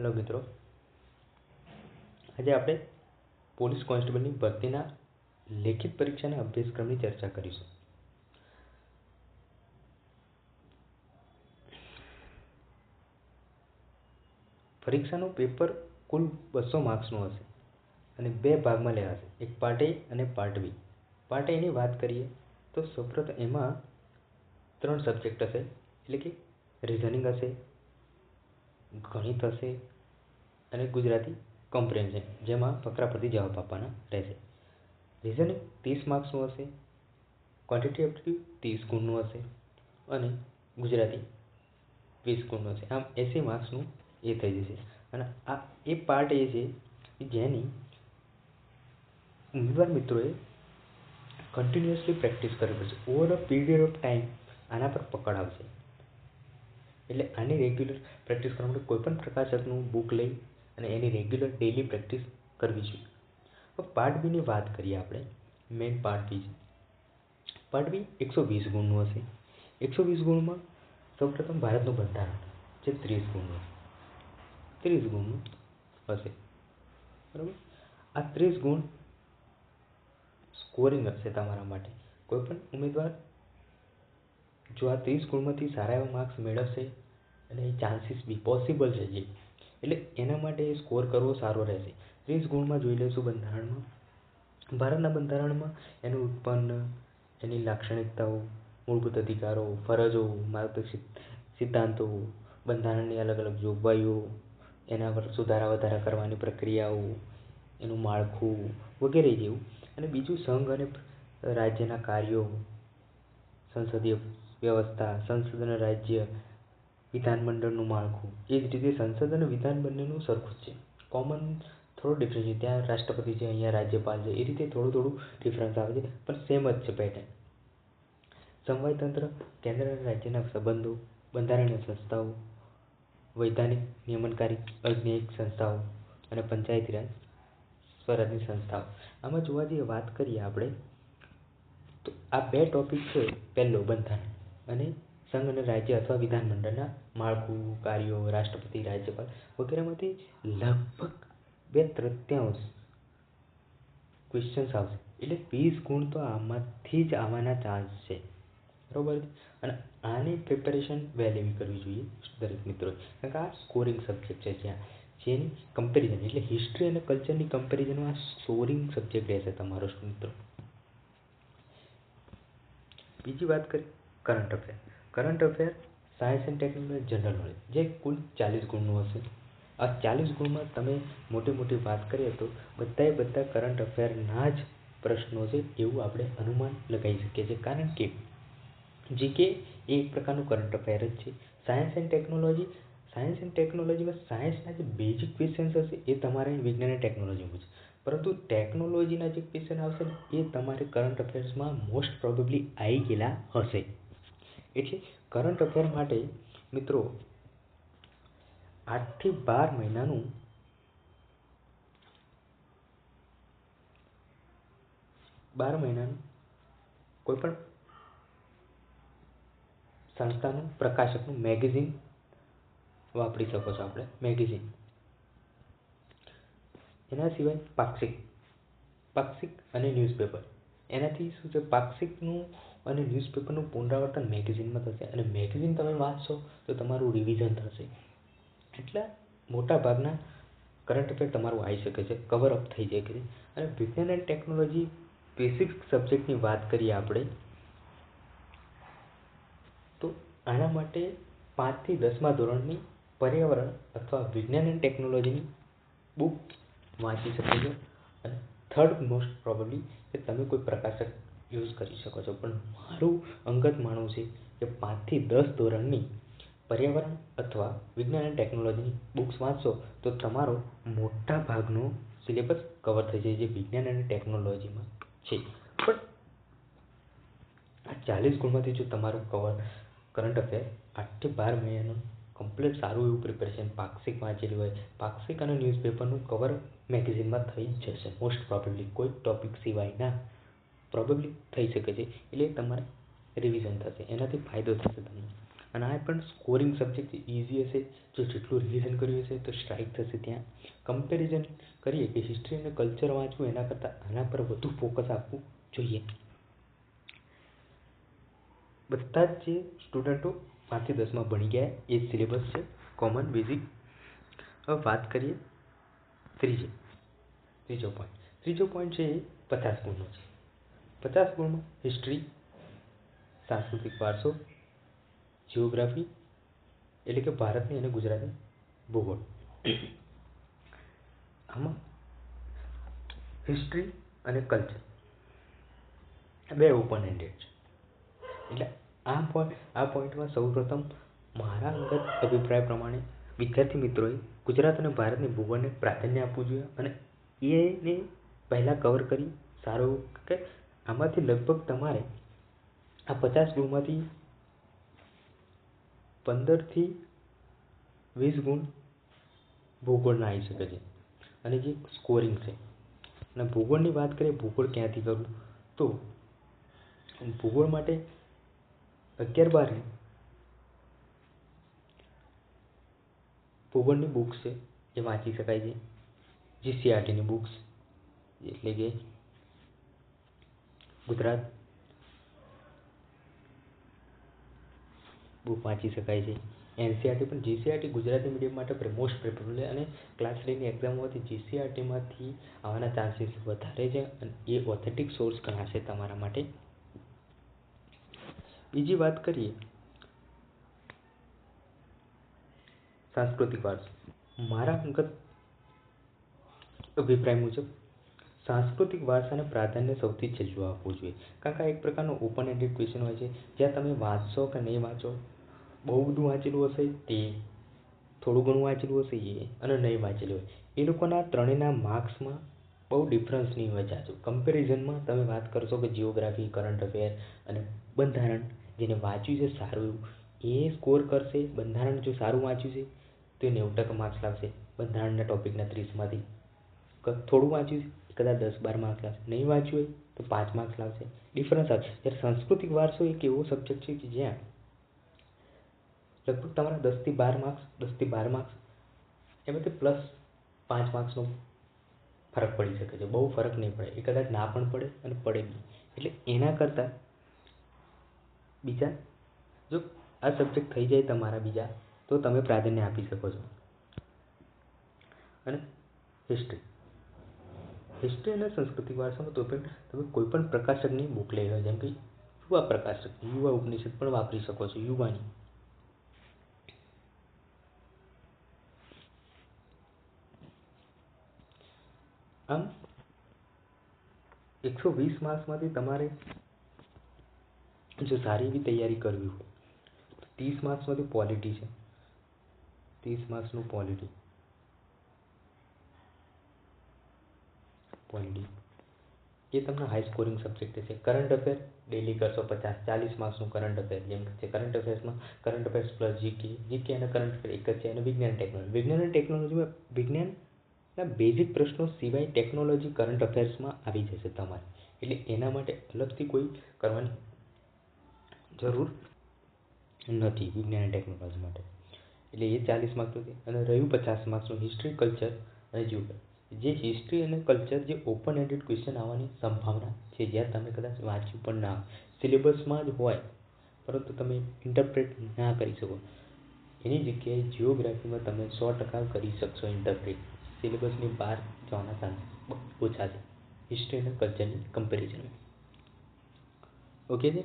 Hello મિત્રો, આજે આપણે પોલીસ કોન્સ્ટેબલની ભરતીના લેખિત પરીક્ષાના અભ્યાસક્રમની ચર્ચા કરીશું. પરીક્ષાનું પેપર કુલ 200 માર્ક્સનું હશે અને બે ભાગમાં લેવાશે, એક પાર્ટ એ અને પાર્ટ બી. પાર્ટ એની વાત કરીએ તો સૌપ્રથમ એમાં 3 સબ્જેક્ટ હશે, એટલે કે રીઝનિંગ હશે, ગણિત હશે અને ગુજરાતી કોમ્પ્રિહેન્શન, જેમાં ફકરા પરથી જવાબ આપવાના રહેશે. રીઝનિંગ 30 માર્ક્સનું હશે, ક્વોન્ટિટી એપ્ટિટ્યૂડ 30 ગુણનું હશે અને ગુજરાતી 20 ગુણનું હશે. આમ 80 માર્ક્સનું એ થઈ જશે. અને આ એ પાર્ટ એ છે કે જેની ઉમેદવાર મિત્રોએ કન્ટિન્યુઅસલી પ્રેક્ટિસ કરવી પડશે. Over a period of time આના પર પકડ આવશે. એટલે આની રેગ્યુલર પ્રેક્ટિસ કરવા માટે કોઈપણ પ્રકાશકનું બુક લઈ અને એની રેગ્યુલર ડેલી પ્રેક્ટિસ કરવી જોઈએ. હવે પાર્ટ બીની વાત કરીએ આપણે. મેઇન પાર્ટ બી છે. પાર્ટ બી 120 ગુણનું હશે. 120 ગુણમાં સૌપ્રથમ ભારતનું બંધારણ જે 30 ગુણનું હશે. 30 ગુણનું હશે, બરાબર. આ 30 ગુણ સ્કોરિંગ હશે તમારા માટે. કોઈપણ ઉમેદવાર જો આ 30 ગુણમાંથી સારા એવા માર્ક્સ મેળવશે અને એ ચાન્સીસ બી પોસિબલ છે જે, એટલે એના માટે સ્કોર કરવો સારો રહેશે. 30 ગુણમાં જોઈ લઈશું બંધારણમાં. ભારતના બંધારણમાં એનું ઉત્પન્ન, એની લાક્ષણિકતાઓ, મૂળભૂત અધિકારો, ફરજો, માર્ગદર્શિત સિદ્ધાંતો, બંધારણની અલગ અલગ જોગવાઈઓ, એના પર સુધારા વધારા કરવાની પ્રક્રિયાઓ, એનું માળખું વગેરે જેવું. અને બીજું સંઘ અને રાજ્યના કાર્યો, સંસદીય વ્યવસ્થા, સંસદ અને રાજ્ય વિધાનમંડળનું માળખું. એ જ રીતે સંસદ અને વિધાન બંનેનું સરખું જ છે. કોમન થોડો ડિફરન્સ છે. ત્યાં રાષ્ટ્રપતિ છે, અહીંયા રાજ્યપાલ છે. એ રીતે થોડું ડિફરન્સ આવે છે, પણ સેમ જ છે પેટર્ન. સમવાય તંત્ર, કેન્દ્ર અને રાજ્યના સંબંધો, બંધારણીય સંસ્થાઓ, વૈધાનિક નિયમનકારી અન્યાયિક સંસ્થાઓ અને પંચાયતી રાજ સ્વરાજની સંસ્થાઓ. આમાં જોવા જઈએ, વાત કરીએ આપણે તો આ બે ટોપિક છે. પહેલો બંધારણ અને સંઘ અને રાજ્ય અથવા વિધાનમંડળના માળખું, કાર્યો, રાષ્ટ્રપતિ, રાજ્યપાલ વગેરેમાંથી લગભગ 2/3 ક્વેશ્ચન્સ આવશે. એટલે 20 ગુણ તો આમાંથી જ આવવાના ચાન્સ છે, બરાબર. અને આની પ્રિપેરેશન વહેલી કરવી જોઈએ દરેક મિત્રોએ, કારણ કે આ સ્કોરિંગ સબ્જેક્ટ છે, જ્યાં જેની કમ્પેરિઝન એટલે હિસ્ટ્રી અને કલ્ચરની કમ્પેરિઝનમાં આ સ્કોરિંગ સબ્જેક્ટ રહેશે તમારો મિત્રો. બીજી વાત કરીએ current affair. Current affair, science and technology, general knowledge, જે કુલ 40 ગુણનું હશે. આ 40 ગુણમાં તમે મોટી વાત કરીએ તો બધા કરંટ અફેરના જ પ્રશ્નો છે એવું આપણે અનુમાન લગાવી શકીએ છીએ. કારણ કે જીકે એ એક પ્રકારનું કરંટ અફેર જ છે. સાયન્સ એન્ડ ટેકનોલોજીમાં સાયન્સના જે બેઝિક ક્વેશ્ચન્સ હશે એ તમારે વિજ્ઞાન અને ટેકનોલોજીમાં છે. પરંતુ ટેકનોલોજીના જે ક્વેશ્ચન આવશે ને એ તમારે કરંટ અફેર્સમાં મોસ્ટ પ્રોબેબલી આવી ગયેલા હશે. એટલે કરંટ અફેર માટે મિત્રો 8 થી 12 મહિનાનું કોઈપણ સંસ્થાનું પ્રકાશકનું મેગેઝિન વાપરી શકો છો. આપણે મેગેઝિન, એના સિવાય પાક્ષિક અને ન્યૂઝપેપર. એનાથી શું છે, પાક્ષિકનું અને ન્યૂઝપેપરનું પુનરાવર્તન મેગેઝિનમાં થશે અને મેગેઝિન તમે વાંચશો તો તમારું રિવિઝન થશે. એટલે મોટા ભાગના કરંટ અફેર તમારું આવી શકે છે, કવર અપ થઈ જાય છે. અને વિજ્ઞાન અને ટેકનોલોજી બેસિક સબ્જેક્ટની વાત કરીએ આપણે તો આના માટે 5 થી 10મા ધોરણની પર્યાવરણ અથવા વિજ્ઞાન અને ટેકનોલોજીની બુક વાંચી શકો છો. અને થર્ડ મોસ્ટ પ્રોબેબલી કે તમે કોઈ પ્રકાશક યુઝ કરી શકો છો. પણ મારું અંગત માનવું છે કે 5 થી 10 ધોરણની પર્યાવરણ અથવા વિજ્ઞાન અને ટેકનોલોજીની બુક્સ વાંચશો તો તમારો મોટા ભાગનો સિલેબસ કવર થઈ જાય જે વિજ્ઞાન અને ટેકનોલોજીમાં છે. પણ આ 40 ગુણમાંથી જો તમારું કરંટ અફેર 8 થી 12 મહિનાનું કમ્પ્લીટ સારું એવું પ્રિપેરેશન પાક્ષિક વાંચેલી હોય, પાક્ષિક અને ન્યૂઝપેપરનું કવર મેગેઝિનમાં થઈ જ જશે મોસ્ટ પ્રોબેબલી. કોઈ ટોપિક સિવાયના પ્રોબેબલી થઈ શકે છે. એટલે તમારે રિવિઝન થશે, એનાથી ફાયદો થશે તમને. અને આ પણ સ્કોરિંગ સબ્જેક્ટ ઇઝી હશે. જો જેટલું રિવિઝન કર્યું હશે તો સ્ટ્રાઇક થશે. ત્યાં કમ્પેરિઝન કરીએ કે હિસ્ટ્રી અને કલ્ચર વાંચવું એના કરતાં આના પર વધુ ફોકસ આપવું જોઈએ. બધા જ જે સ્ટુડન્ટો 5 થી 10માં ભણી ગયા એ જ સિલેબસ છે, કોમન બેઝિક. હવે વાત કરીએ ત્રીજો પોઈન્ટ છે એ 50 ગુણનો છે. 50 ગુણમાં હિસ્ટ્રી, સાંસ્કૃતિક વારસો, જિયોગ્રાફી એટલે કે ભારતની અને ગુજરાતની ભૂગોળ. આમાં હિસ્ટ્રી અને કલ્ચર બે ઓપન એન્ડેડ છે. એટલે આ પોઈન્ટમાં સૌપ્રથમ મારા અંગત અભિપ્રાય પ્રમાણે વિદ્યાર્થી મિત્રોએ ગુજરાત અને ભારતની ભૂગોળને પ્રાધાન્ય આપવું જોઈએ અને એને પહેલાં કવર કરી સારું કે આમાંથી લગભગ તમારે આ 50 ગુણમાંથી 15 થી 20 ગુણ ભૂગોળના આવી શકે છે. અને જે સ્કોરિંગ છે અને ભૂગોળની વાત કરીએ, ભૂગોળ ક્યાંથી કરવું, તો ભૂગોળ માટે 11-12 ભૂગોળની બુક્સ છે એ વાંચી શકાય છે. જીસીઆરટીની બુક્સ એટલે કે ગુજરાત બુક વાંચી શકાય છે. એનસીઆરટી પણ જીસીઆરટી ગુજરાતી મીડિયમ માટે મોસ્ટ પ્રેફરેબલ છે અને ક્લાસ 3ની એક્ઝામ હોવાથી જીસીઆરટીમાંથી આવવાના ચાન્સીસ વધારે છે અને એ ઓથેન્ટિક સોર્સ ગણાશે તમારા માટે. બીજી વાત કરીએ સાંસ્કૃતિક વારસો. મારા અંગત અભિપ્રાય મુજબ સાંસ્કૃતિક વારસાને પ્રાધાન્ય સૌથી છેલ્લું આપવું જોઈએ. કારણ કે આ એક પ્રકારનો ઓપન એન્ડેડ ક્વેશ્ચન હોય છે જ્યાં તમે વાંચશો કે નહીં વાંચો, બહુ બધું વાંચેલું હશે તે, થોડું ઘણું વાંચેલું હશે એ, અને નહીં વાંચેલું હોય એ લોકોના ત્રણેયના માર્ક્સમાં બહુ ડિફરન્સ નહીં હોય જાજો. કમ્પેરિઝનમાં તમે વાત કરશો કે જિયોગ્રાફી, કરંટ અફેર અને બંધારણ, જેને વાંચ્યું છે સારું એવું એ સ્કોર કરશે. બંધારણ જો સારું વાંચ્યું છે તો એ 90% માર્ક્સ લાવશે બંધારણના ટોપિકના 30માંથી. થોડું વાંચ્યું છે કદાચ 10-12 માર્ક્સ લાવશે, નહીં વાંચ્યું હોય તો 5 માર્ક્સ લાવશે. ડિફરન્સ આવશે. જ્યારે સાંસ્કૃતિક વારસો એક એવો સબ્જેક્ટ છે કે જ્યાં લગભગ તમારા 10-12 માર્ક્સ એમાંથી +5 માર્ક્સનો ફરક પડી શકે છે. બહુ ફરક નહીં પડે, એ કદાચ ના પણ પડે અને પડે બી. એટલે એના કરતાં બીજા જો આ સબ્જેક્ટ થઈ જાય તમારા બીજા તો તમે પ્રાધાન્ય આપી શકો છો. અને હિસ્ટ્રી અને સાંસ્કૃતિક વારસામાં તો પણ તમે કોઈ પણ પ્રકાશકની બુક લઈ લો, જેમ કે યુવા પ્રકાશક, યુવા ઉપનિષદ પણ વાપરી શકો છો. યુવાની આમ 120 માર્ક્સમાંથી તમારે જો સારી એવી તૈયારી કરવી હોય તો 30 માર્ક્સમાંથી પોલિટી છે. 30 માર્ક્સનું પોલિટી એ તમને હાઈ સ્કોરિંગ સબ્જેક્ટ છે. કરંટ અફેર ડેલી કરશો 50-40 માર્ક્સનું કરંટ અફેર, જેમ કે કરંટ અફેર્સમાં કરંટ અફેર્સ પ્લસ જીકે અને કરંટ અફેર એક જ છે. અને વિજ્ઞાન અને ટેકનોલોજીમાં વિજ્ઞાનના બેઝિક પ્રશ્નો સિવાય ટેકનોલોજી કરંટ અફેર્સમાં આવી જશે તમારે. એટલે એના માટે અલગથી કોઈ કરવાની જરૂર નથી વિજ્ઞાન અને ટેકનોલોજી માટે. એટલે એ 40 માર્ક્સનું છે. અને રહ્યું 50 માર્ક્સનું હિસ્ટ્રી, કલ્ચર અને જિયોગ્રાફી. જે હિસ્ટ્રી અને કલ્ચર જે ઓપન એન્ડેડ ક્વેશ્ચન આવવાની સંભાવના છે, જ્યાં તમે કદાચ વાંચ્યું પણ ના હોય, સિલેબસમાં જ હોય પરંતુ તમે ઇન્ટરપ્રેટ ના કરી શકો, એની જગ્યાએ જિયોગ્રાફીમાં તમે 100% કરી શકશો ઇન્ટરપ્રેટ. સિલેબસની બહાર જવાના ચાન્સીસ ઓછા છે હિસ્ટ્રી અને કલ્ચરની કમ્પેરિઝનમાં. ઓકે છે.